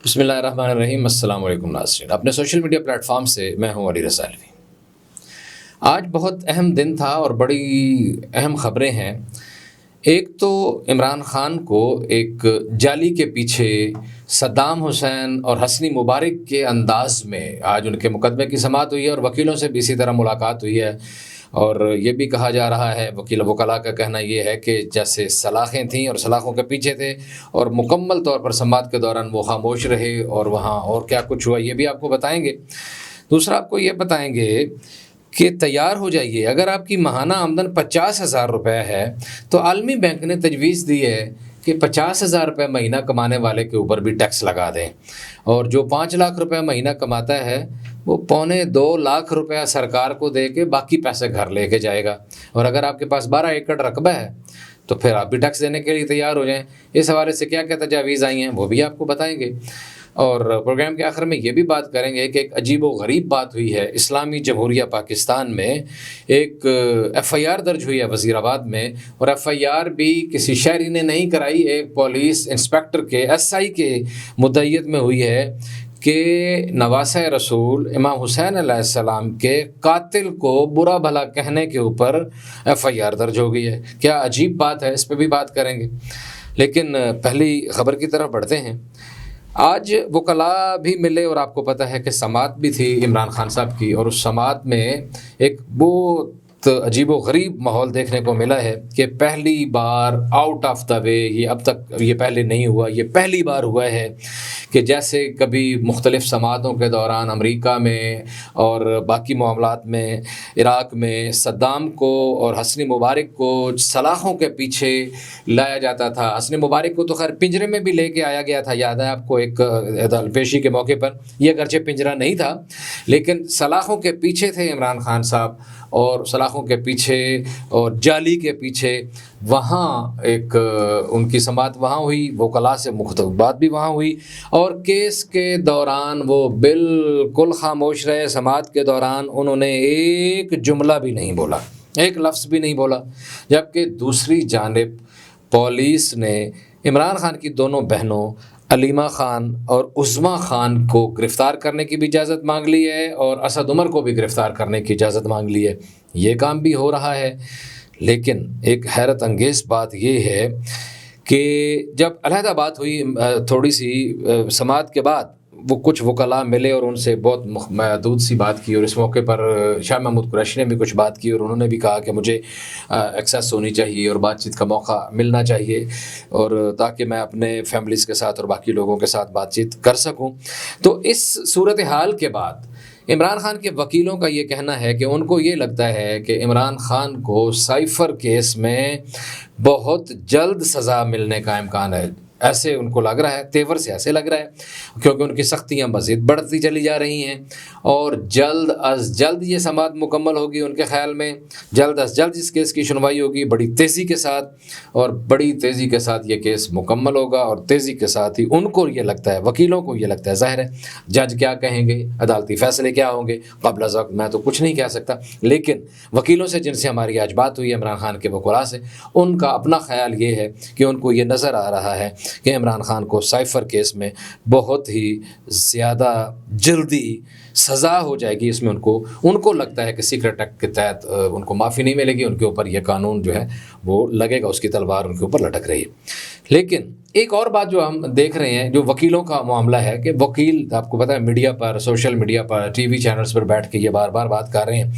بسم اللہ الرحمن الرحیم۔ السلام علیکم ناظرین، اپنے سوشل میڈیا پلیٹ فارم سے میں ہوں علی رضا علوی۔ آج بہت اہم دن تھا اور بڑی اہم خبریں ہیں۔ ایک تو عمران خان کو ایک جالی کے پیچھے صدام حسین اور حسنی مبارک کے انداز میں آج ان کے مقدمے کی سماعت ہوئی ہے اور وکیلوں سے بھی اسی طرح ملاقات ہوئی ہے، اور یہ بھی کہا جا رہا ہے، وکلاء کا کہنا یہ ہے کہ جیسے سلاخیں تھیں اور سلاخوں کے پیچھے تھے اور مکمل طور پر سماعت کے دوران وہ خاموش رہے، اور وہاں اور کیا کچھ ہوا یہ بھی آپ کو بتائیں گے۔ دوسرا آپ کو یہ بتائیں گے کہ تیار ہو جائیے، اگر آپ کی ماہانہ آمدن 50,000 روپے ہے تو عالمی بینک نے تجویز دی ہے کہ 50,000 روپے مہینہ کمانے والے کے اوپر بھی ٹیکس لگا دیں، اور جو 5 لاکھ روپے مہینہ کماتا ہے وہ 1.25 لاکھ روپے سرکار کو دے کے باقی پیسے گھر لے کے جائے گا، اور اگر آپ کے پاس 12 ایکڑ رقبہ ہے تو پھر آپ بھی ٹیکس دینے کے لیے تیار ہو جائیں۔ اس حوالے سے کیا کیا تجاویز آئی ہیں وہ بھی آپ کو بتائیں گے، اور پروگرام کے آخر میں یہ بھی بات کریں گے کہ ایک عجیب و غریب بات ہوئی ہے اسلامی جمہوریہ پاکستان میں۔ ایک ایف آئی آر درج ہوئی ہے وزیر آباد میں، اور ایف آئی آر بھی کسی شہری نے نہیں کرائی، ایک پولیس انسپیکٹر کے ایس آئی کے مدعیت میں ہوئی ہے کہ نواسہ رسول امام حسین علیہ السلام کے قاتل کو برا بھلا کہنے کے اوپر ایف آئی آر درج ہو گئی ہے۔ کیا عجیب بات ہے، اس پہ بھی بات کریں گے، لیکن پہلی خبر کی طرف بڑھتے ہیں۔ آج وکلاء بھی ملے اور آپ کو پتہ ہے کہ سماعت بھی تھی عمران خان صاحب کی، اور اس سماعت میں ایک بہت عجیب و غریب ماحول دیکھنے کو ملا ہے کہ پہلی بار آؤٹ آف دا وے، یہ اب تک یہ پہلے نہیں ہوا، یہ پہلی بار ہوا ہے کہ جیسے کبھی مختلف سماعتوں کے دوران امریکہ میں اور باقی معاملات میں عراق میں صدام کو اور حسنی مبارک کو سلاخوں کے پیچھے لایا جاتا تھا۔ حسنی مبارک کو تو خیر پنجرے میں بھی لے کے آیا گیا تھا، یاد ہے آپ کو ایک پیشی کے موقع پر، یہ اگرچہ پنجرہ نہیں تھا لیکن سلاخوں کے پیچھے تھے عمران خان صاحب، اور سلاخوں کے پیچھے اور جالی کے پیچھے وہاں ایک ان کی سماعت وہاں ہوئی، وکلاء سے مختلف بات بھی وہاں ہوئی، اور کیس کے دوران وہ بالکل خاموش رہے۔ سماعت کے دوران انہوں نے ایک جملہ بھی نہیں بولا، ایک لفظ بھی نہیں بولا، جبکہ دوسری جانب پولیس نے عمران خان کی دونوں بہنوں علیمہ خان اور عظمیٰ خان کو گرفتار کرنے کی بھی اجازت مانگ لی ہے، اور اسد عمر کو بھی گرفتار کرنے کی اجازت مانگ لی ہے۔ یہ کام بھی ہو رہا ہے، لیکن ایک حیرت انگیز بات یہ ہے کہ جب علیحدہ بات ہوئی تھوڑی سی سماعت کے بعد، وہ کچھ وکلاء ملے اور ان سے بہت محدود سی بات کی، اور اس موقع پر شاہ محمود قریشی نے بھی کچھ بات کی، اور انہوں نے بھی کہا کہ مجھے ایکسیس ہونی چاہیے اور بات چیت کا موقع ملنا چاہیے، اور تاکہ میں اپنے فیملیز کے ساتھ اور باقی لوگوں کے ساتھ بات چیت کر سکوں۔ تو اس صورتحال کے بعد عمران خان کے وکیلوں کا یہ کہنا ہے کہ ان کو یہ لگتا ہے کہ عمران خان کو سائفر کیس میں بہت جلد سزا ملنے کا امکان ہے، ایسے ان کو لگ رہا ہے، تیور سے ایسے لگ رہا ہے، کیونکہ ان کی سختیاں مزید بڑھتی چلی جا رہی ہیں، اور جلد از جلد یہ سماعت مکمل ہوگی ان کے خیال میں، جلد از جلد اس کیس کی سنوائی ہوگی بڑی تیزی کے ساتھ، اور بڑی تیزی کے ساتھ یہ کیس مکمل ہوگا، اور تیزی کے ساتھ ہی ان کو یہ لگتا ہے، وکیلوں کو یہ لگتا ہے، ظاہر ہے جج کیا کہیں گے، عدالتی فیصلے کیا ہوں گے قبل از وقت میں تو کچھ نہیں کہہ سکتا، لیکن وکیلوں سے جن سے ہماری آج بات ہوئی ہے، عمران خان کے وکلاء سے، ان کا اپنا خیال یہ ہے کہ ان کو یہ نظر آ رہا ہے کہ عمران خان کو سائفر کیس میں بہت ہی زیادہ جلدی سزا ہو جائے گی۔ اس میں ان کو لگتا ہے کہ سیکرٹ ایکٹ کے تحت ان کو معافی نہیں ملے گی، ان کے اوپر یہ قانون جو ہے وہ لگے گا، اس کی تلوار ان کے اوپر لٹک رہی ہے۔ لیکن ایک اور بات جو ہم دیکھ رہے ہیں، جو وکیلوں کا معاملہ ہے، کہ وکیل آپ کو پتہ ہے میڈیا پر، سوشل میڈیا پر، ٹی وی چینلز پر بیٹھ کے یہ بار بار بات کر رہے ہیں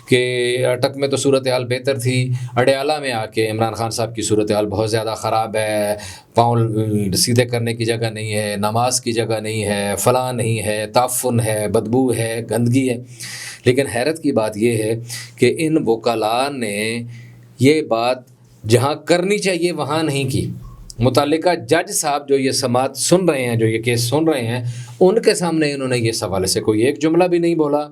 کہ اٹک میں تو صورتحال بہتر تھی، اڈیالہ میں آ کے عمران خان صاحب کی صورتحال بہت زیادہ خراب ہے، پاؤں سیدھے کرنے کی جگہ نہیں ہے، نماز کی جگہ نہیں ہے، فلاں نہیں ہے، تعفن ہے، بدبو ہے، گندگی ہے۔ لیکن حیرت کی بات یہ ہے کہ ان وکلاء نے یہ بات جہاں کرنی چاہیے وہاں نہیں کی۔ متعلقہ جج صاحب جو یہ سماعت سن رہے ہیں، جو یہ کیس سن رہے ہیں، ان کے سامنے انہوں نے یہ حوالے سے کوئی ایک جملہ بھی نہیں بولا،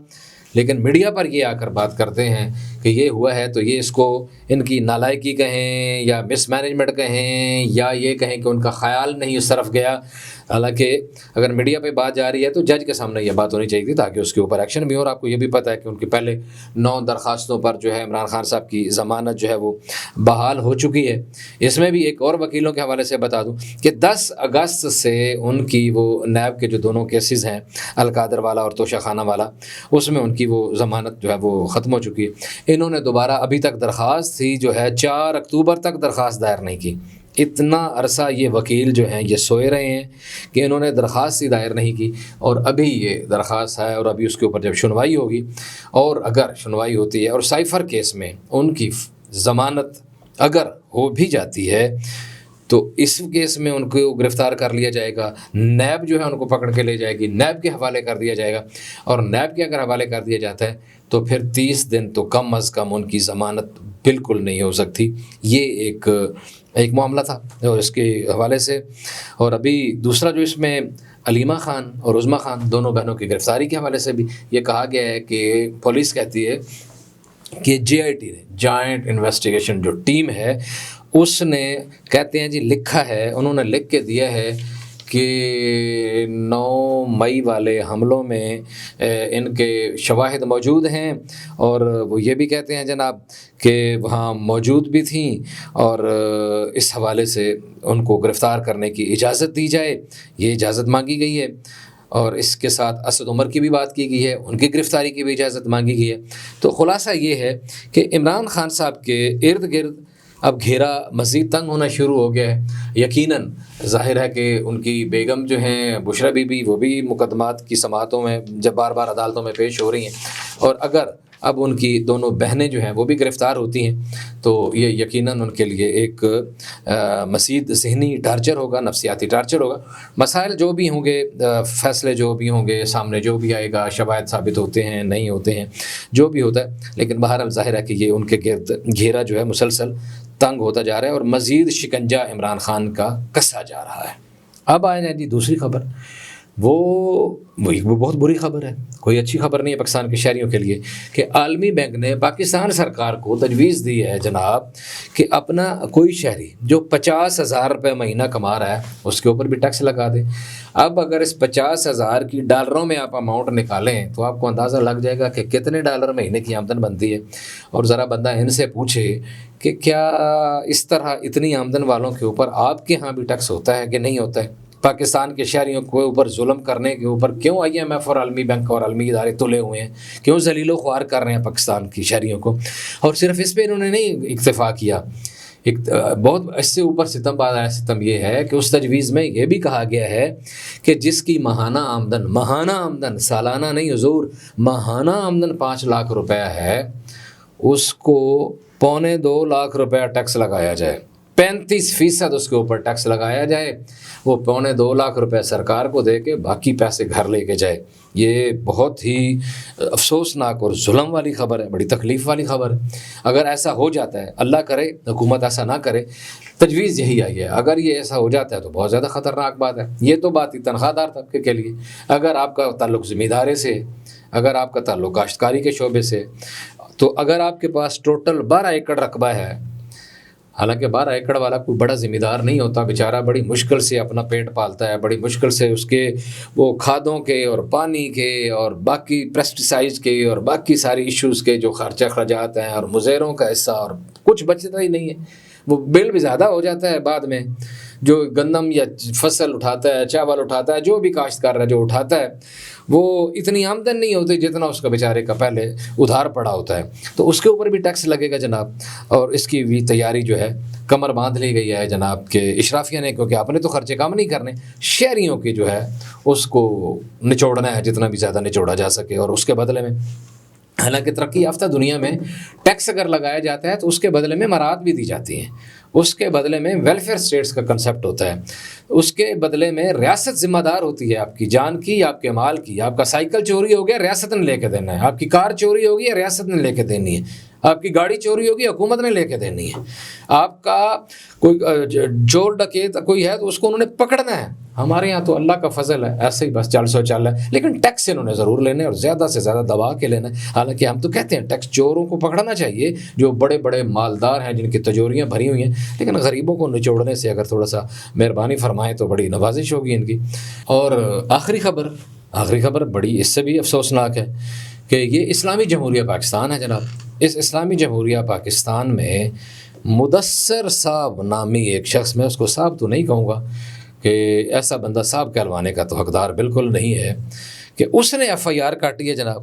لیکن میڈیا پر یہ آ کر بات کرتے ہیں کہ یہ ہوا ہے تو یہ اس کو ان کی نالائکی کہیں یا مس مینجمنٹ کہیں یا یہ کہیں کہ ان کا خیال نہیں اس طرف گیا. حالانکہ اگر میڈیا پہ بات جا رہی ہے تو جج کے سامنے یہ بات ہونی چاہیے تھی تاکہ اس کے اوپر ایکشن بھی ہو. اور آپ کو یہ بھی پتہ ہے کہ ان کی پہلے 9 درخواستوں پر جو ہے عمران خان صاحب کی ضمانت جو ہے وہ بحال ہو چکی ہے. اس میں بھی ایک اور وکیلوں کے حوالے سے بتا دوں کہ 10 اگست سے ان کی وہ نیب کے جو دونوں کیسز ہیں القادر والا اور توشہ خانہ والا, اس میں ان کی وہ ضمانت جو ہے وہ ختم ہو چکی ہے. انہوں نے دوبارہ ابھی تک درخواست تھی جو ہے 4 اکتوبر تک درخواست دائر نہیں کی. اتنا عرصہ یہ وکیل جو ہیں یہ سوئے رہے ہیں کہ انہوں نے درخواست ہی دائر نہیں کی, اور ابھی یہ درخواست ہے اور ابھی اس کے اوپر جب سنوائی ہوگی, اور اگر سنوائی ہوتی ہے اور سائفر کیس میں ان کی ضمانت اگر ہو بھی جاتی ہے تو اس کیس میں ان کو گرفتار کر لیا جائے گا, نیب جو ہے ان کو پکڑ کے لے جائے گی, نیب کے حوالے کر دیا جائے گا, اور نیب کے اگر حوالے کر دیا جاتا ہے تو پھر 30 دن تو کم از کم ان کی ضمانت بالکل نہیں ہو سکتی. یہ ایک معاملہ تھا اور اس کے حوالے سے. اور ابھی دوسرا جو اس میں علیمہ خان اور عظمیٰ خان دونوں بہنوں کی گرفتاری کے حوالے سے بھی یہ کہا گیا ہے کہ پولیس کہتی ہے کہ JIT نے جوائنٹ انویسٹیگیشن جو ٹیم ہے اس نے کہتے ہیں جی لکھا ہے, انہوں نے لکھ کے دیا ہے کہ 9 مئی والے حملوں میں ان کے شواہد موجود ہیں, اور وہ یہ بھی کہتے ہیں جناب کہ وہاں موجود بھی تھیں, اور اس حوالے سے ان کو گرفتار کرنے کی اجازت دی جائے, یہ اجازت مانگی گئی ہے. اور اس کے ساتھ اسد عمر کی بھی بات کی گئی ہے, ان کی گرفتاری کی بھی اجازت مانگی گئی ہے. تو خلاصہ یہ ہے کہ عمران خان صاحب کے ارد گرد اب گھیرا مزید تنگ ہونا شروع ہو گیا ہے. یقیناً ظاہر ہے کہ ان کی بیگم جو ہیں بشرا بی بی, وہ بھی مقدمات کی سماعتوں میں جب بار بار عدالتوں میں پیش ہو رہی ہیں, اور اگر اب ان کی دونوں بہنیں جو ہیں وہ بھی گرفتار ہوتی ہیں تو یہ یقیناً ان کے لیے ایک مزید ذہنی ٹارچر ہوگا, نفسیاتی ٹارچر ہوگا. مسائل جو بھی ہوں گے, فیصلے جو بھی ہوں گے, سامنے جو بھی آئے گا, شواہد ثابت ہوتے ہیں نہیں ہوتے ہیں, جو بھی ہوتا ہے, لیکن بہرحال ظاہر ہے کہ یہ ان کے گرد گھیرا جو ہے مسلسل تنگ ہوتا جا رہا ہے اور مزید شکنجہ عمران خان کا کسا جا رہا ہے. اب آئے جائیں جی دوسری خبر, وہ بہت بری خبر ہے, کوئی اچھی خبر نہیں ہے پاکستان کے شہریوں کے لیے, کہ عالمی بینک نے پاکستان سرکار کو تجویز دی ہے جناب کہ اپنا کوئی شہری جو 50,000 روپے مہینہ کما رہا ہے اس کے اوپر بھی ٹیکس لگا دے. اب اگر اس 50,000 کی ڈالروں میں آپ اماؤنٹ نکالیں تو آپ کو اندازہ لگ جائے گا کہ کتنے ڈالر مہینے کی آمدن بنتی ہے. اور ذرا بندہ ان سے پوچھے کہ کیا اس طرح اتنی آمدن والوں کے اوپر آپ کے ہاں بھی ٹیکس ہوتا ہے کہ نہیں ہوتا ہے؟ پاکستان کے شہریوں کے اوپر ظلم کرنے کے اوپر کیوں IMF اور عالمی بینک اور عالمی ادارے تلے ہوئے ہیں, کیوں ذلیل و خوار کر رہے ہیں پاکستان کی شہریوں کو؟ اور صرف اس پہ انہوں نے نہیں اکتفا کیا, بہت اس سے اوپر ستم بعد آیا ستم یہ ہے کہ اس تجویز میں یہ بھی کہا گیا ہے کہ جس کی ماہانہ آمدن سالانہ نہیں حضور, ماہانہ آمدن 5 لاکھ روپے ہے, اس کو 2.25 لاکھ روپے ٹیکس لگایا جائے, 35% اس کے اوپر ٹیکس لگایا جائے, وہ 2.25 لاکھ روپے سرکار کو دے کے باقی پیسے گھر لے کے جائے. یہ بہت ہی افسوسناک اور ظلم والی خبر ہے, بڑی تکلیف والی خبر ہے. اگر ایسا ہو جاتا ہے, اللہ کرے حکومت ایسا نہ کرے, تجویز یہی آئی ہے, اگر یہ ایسا ہو جاتا ہے تو بہت زیادہ خطرناک بات ہے. یہ تو بات ہی تنخواہ دار طبقے کے لیے, اگر آپ کا تعلق زمیندارے سے, اگر آپ کا تعلق کاشتکاری کے شعبے سے, تو اگر آپ کے پاس ٹوٹل 12 ایکڑ رقبہ ہے, حالانکہ 12 ایکڑ والا کوئی بڑا ذمہ دار نہیں ہوتا, بیچارہ بڑی مشکل سے اپنا پیٹ پالتا ہے, بڑی مشکل سے اس کے وہ کھادوں کے اور پانی کے اور باقی پیسٹیسائڈز کے اور باقی ساری ایشوز کے جو خرچہ اخراجات ہیں اور مزیروں کا حصہ, اور کچھ بچتا ہی نہیں ہے. وہ بل بھی زیادہ ہو جاتا ہے بعد میں, جو گندم یا فصل اٹھاتا ہے, چاول اٹھاتا ہے, جو بھی کاشتکار ہے جو اٹھاتا ہے, وہ اتنی آمدن نہیں ہوتی جتنا اس کا بیچارے کا پہلے ادھار پڑا ہوتا ہے, تو اس کے اوپر بھی ٹیکس لگے گا جناب. اور اس کی بھی تیاری جو ہے کمر باندھ لی گئی ہے جناب کہ اشرافیہ نے, کیونکہ آپ نے تو خرچے کم نہیں کرنے, شہریوں کی جو ہے اس کو نچوڑنا ہے جتنا بھی زیادہ نچوڑا جا سکے. اور اس کے بدلے میں, حالانکہ ترقی یافتہ دنیا میں ٹیکس اگر لگایا جاتا ہے تو اس کے بدلے میں مراعات بھی دی جاتی ہیں, اس کے بدلے میں ویلفیئر اسٹیٹس کا کنسیپٹ ہوتا ہے, اس کے بدلے میں ریاست ذمہ دار ہوتی ہے آپ کی جان کی, آپ کے مال کی. آپ کا سائیکل چوری ہو گیا, ریاست نے لے کے دینا ہے. آپ کی کار چوری ہو گئی ہے, ریاست نے لے کے دینی ہے. آپ کی گاڑی چوری ہوگی حکومت نے لے کے دینی ہے، آپ کا کوئی چور ڈکیت کوئی ہے تو اس کو انہوں نے پکڑنا ہے۔ ہمارے یہاں تو اللہ کا فضل ہے، ایسے ہی بس چل سو چل ہے، لیکن ٹیکس انہوں نے ضرور لینا ہے اور زیادہ سے زیادہ دبا کے لینا ہے۔ حالانکہ ہم تو کہتے ہیں ٹیکس چوروں کو پکڑنا چاہیے جو بڑے بڑے مالدار ہیں، جن کی تجوریاں بھری ہوئی ہیں، لیکن غریبوں کو نچوڑنے سے اگر تھوڑا سا مہربانی فرمائیں تو بڑی نوازش ہوگی ان کی۔ اور آخری خبر بڑی اس سے بھی افسوسناک ہے کہ یہ اسلامی جمہوریہ پاکستان ہے جناب۔ اس اسلامی جمہوریہ پاکستان میں مدثر صاحب نامی ایک شخص، میں اس کو صاحب تو نہیں کہوں گا کہ ایسا بندہ صاحب کہلوانے کا تو حقدار بالکل نہیں ہے، کہ اس نے ایف آئی آر کاٹی ہے جناب،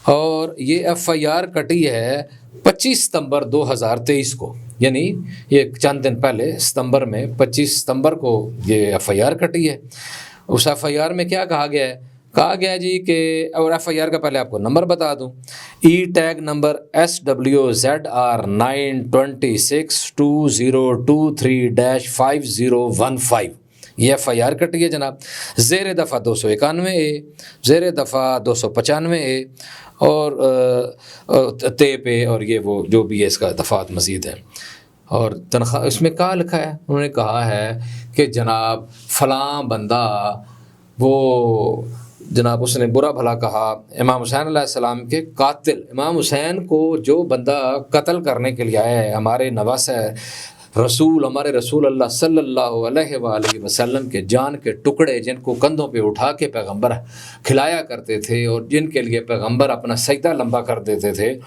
اور یہ ایف آئی آر کٹی ہے 25 ستمبر 2023 کو، یعنی یہ چند دن پہلے ستمبر میں 25 ستمبر کو یہ ایف آئی آر کٹی ہے۔ اس ایف آئی آر میں کیا کہا گیا ہے جی کہ، اور ایف آئی آر کا پہلے آپ کو نمبر بتا دوں، ای ٹیگ نمبر SWZR 9262023-5015، یہ ایف آئی آر کٹی ہے جناب، زیر دفعہ 291A، زیر دفعہ 295A اور تے پہ، اور یہ وہ جو بھی ہے اس کا دفعات مزید ہیں۔ اور تنخواہ اس میں کہا لکھا ہے، انہوں نے کہا ہے کہ جناب فلاں بندہ وہ جناب اس نے برا بھلا کہا امام حسین علیہ السلام کے قاتل، امام حسین کو جو بندہ قتل کرنے کے لیے آیا ہے، ہمارے نواسہ رسول، ہمارے رسول اللہ صلی اللہ علیہ وآلہ وسلم کے جان کے ٹکڑے، جن کو کندھوں پہ اٹھا کے پیغمبر کھلایا کرتے تھے اور جن کے لیے پیغمبر اپنا سجدہ لمبا کر دیتے تھے،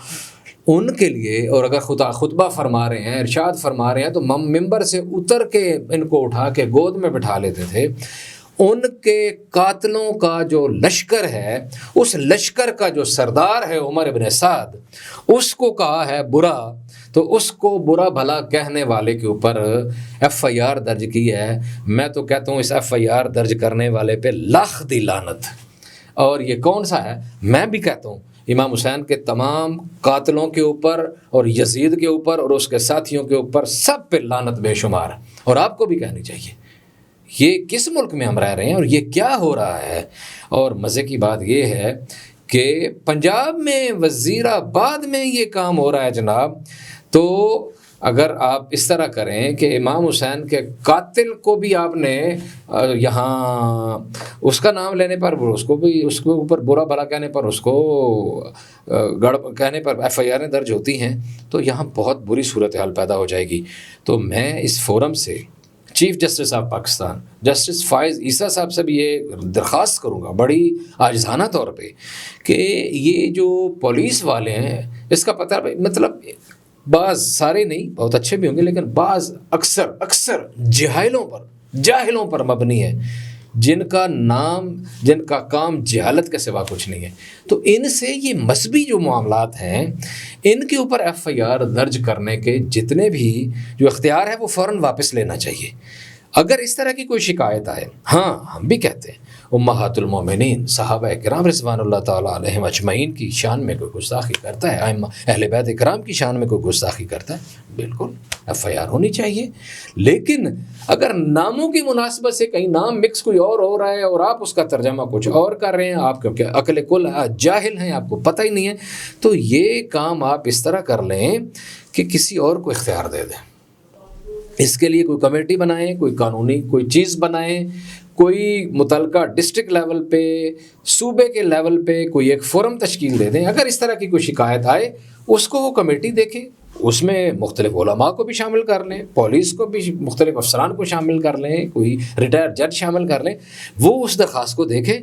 ان کے لیے، اور اگر خدا خطبہ فرما رہے ہیں، ارشاد فرما رہے ہیں، تو ممبر سے اتر کے ان کو اٹھا کے گود میں بٹھا لیتے تھے۔ ان کے قاتلوں کا جو لشکر ہے، اس لشکر کا جو سردار ہے عمر ابن سعد، اس کو کہا ہے برا، تو اس کو برا بھلا کہنے والے کے اوپر ایف آئی آر درج کی ہے۔ میں تو کہتا ہوں اس ایف آئی آر درج کرنے والے پہ لاکھ دی لعنت۔ اور یہ کون سا ہے؟ میں بھی کہتا ہوں امام حسین کے تمام قاتلوں کے اوپر اور یزید کے اوپر اور اس کے ساتھیوں کے اوپر سب پہ لعنت بے شمار، اور آپ کو بھی کہنی چاہیے۔ یہ کس ملک میں ہم رہ رہے ہیں اور یہ کیا ہو رہا ہے؟ اور مزے کی بات یہ ہے کہ پنجاب میں وزیر آباد میں یہ کام ہو رہا ہے جناب۔ تو اگر آپ اس طرح کریں کہ امام حسین کے قاتل کو بھی آپ نے یہاں اس کا نام لینے پر، اس کو بھی اس کے اوپر برا بھلا کہنے پر، اس کو گڑ کہنے پر ایف آئی آریں درج ہوتی ہیں، تو یہاں بہت بری صورتحال پیدا ہو جائے گی۔ تو میں اس فورم سے chief justice of Pakistan justice فائز عیسیٰ صاحب سے بھی یہ درخواست کروں گا بڑی عاجزانہ طور پہ کہ یہ جو پولیس والے ہیں، اس کا پتہ مطلب بعض، سارے نہیں، بہت اچھے بھی ہوں گے، لیکن بعض اکثر جاہلوں پر مبنی ہے، جن کا کام جہالت کے سوا کچھ نہیں ہے۔ تو ان سے یہ مذہبی جو معاملات ہیں، ان کے اوپر ایف آئی آر درج کرنے کے جتنے بھی جو اختیار ہے وہ فوراً واپس لینا چاہیے۔ اگر اس طرح کی کوئی شکایت آئے، ہاں ہم بھی کہتے ہیں امہات المومنین صحابہ کرام رضوان اللہ تعالیٰ علیہم اجمعین کی شان میں کوئی گستاخی کرتا ہے، اہل بیت کرام کی شان میں کوئی گستاخی کرتا ہے، بالکل ایف آئی آر ہونی چاہیے۔ لیکن اگر ناموں کی مناسبت سے کہیں نام مکس کوئی اور ہو رہا ہے اور آپ اس کا ترجمہ کچھ اور کر رہے ہیں، آپ کیونکہ عقل کل جاہل ہیں، آپ کو پتہ ہی نہیں ہے، تو یہ کام آپ اس طرح کر لیں کہ کسی اور کو اختیار دے دیں۔ اس کے لیے کوئی کمیٹی بنائیں، کوئی قانونی کوئی چیز بنائیں، کوئی متعلقہ ڈسٹرکٹ لیول پہ، صوبے کے لیول پہ کوئی ایک فورم تشکیل دے دیں۔ اگر اس طرح کی کوئی شکایت آئے، اس کو وہ کمیٹی دیکھے، اس میں مختلف علماء کو بھی شامل کر لیں، پولیس کو بھی، مختلف افسران کو شامل کر لیں، کوئی ریٹائر جج شامل کر لیں، وہ اس درخواست کو دیکھے،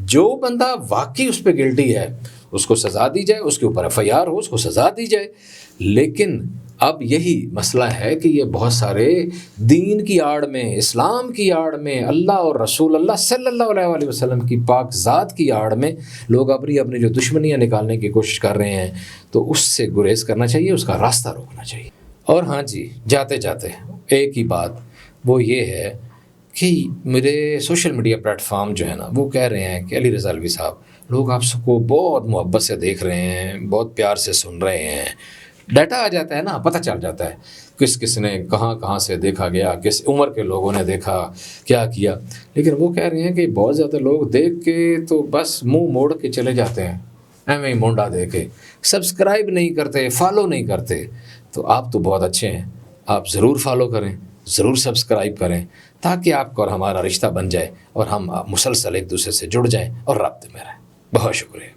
جو بندہ واقعی اس پہ گلٹی ہے اس کو سزا دی جائے، اس کے اوپر ایف آئی آر ہو، اس کو سزا دی جائے۔ لیکن اب یہی مسئلہ ہے کہ یہ بہت سارے دین کی آڑ میں، اسلام کی آڑ میں، اللہ اور رسول اللہ صلی اللہ علیہ وآلہ وسلم کی پاک ذات کی آڑ میں لوگ اپنی جو دشمنیاں نکالنے کی کوشش کر رہے ہیں، تو اس سے گریز کرنا چاہیے، اس کا راستہ روکنا چاہیے۔ اور ہاں جی، جاتے جاتے ایک ہی بات وہ یہ ہے کہ میرے سوشل میڈیا پلیٹ فارم جو ہے نا، وہ کہہ رہے ہیں کہ علی رضا علوی صاحب، لوگ آپ کو بہت محبت سے دیکھ رہے ہیں، بہت پیار سے سن رہے ہیں، ڈیٹا آ جاتا ہے نا، پتہ چل جاتا ہے کس نے کہاں سے دیکھا گیا، کس عمر کے لوگوں نے دیکھا، کیا کیا۔ لیکن وہ کہہ رہے ہیں کہ بہت زیادہ لوگ دیکھ کے تو بس منہ موڑ کے چلے جاتے ہیں، ایویں ہی مونڈا دے کے سبسکرائب نہیں کرتے، فالو نہیں کرتے، تو آپ تو بہت اچھے ہیں، آپ ضرور فالو کریں، ضرور سبسکرائب کریں، تاکہ آپ کا اور ہمارا رشتہ بن جائے اور ہم مسلسل ایک دوسرے سے جڑ جائیں اور رابطے میں رہیں۔ بہت شکریہ۔